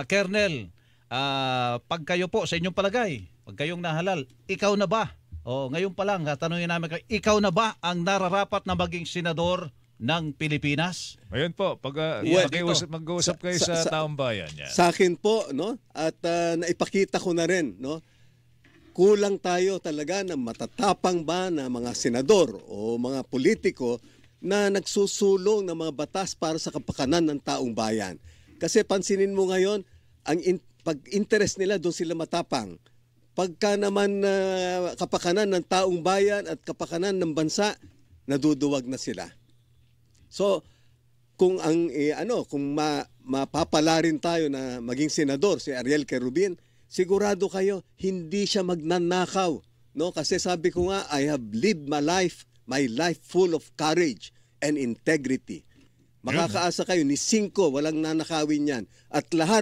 Kernel, pag kayo po sa inyong palagay, pag kayong nahalal, ikaw na ba? O ngayon pa lang, tanungin namin kayo, ikaw na ba ang nararapat na maging senador ng Pilipinas? Ayun po, pag mag-uusap kayo sa taong bayan. Yan. Sa akin po, no? At naipakita ko na rin, no? Kulang tayo talaga ng matatapang ba na mga senador o mga politiko na nagsusulong ng mga batas para sa kapakanan ng taong bayan. Kasi pansinin mo ngayon, ang pag-interest nila doon sila matapang. Pagka naman kapakanan ng taong bayan at kapakanan ng bansa, naduduwag na sila. So, kung mapapala rin tayo na maging senador si Ariel Querubin, sigurado kayo hindi siya magnanakaw, no? Kasi sabi ko nga, I have lived my life full of courage and integrity. Makakaasa kayo ni 5, walang nanakawin yan. At lahat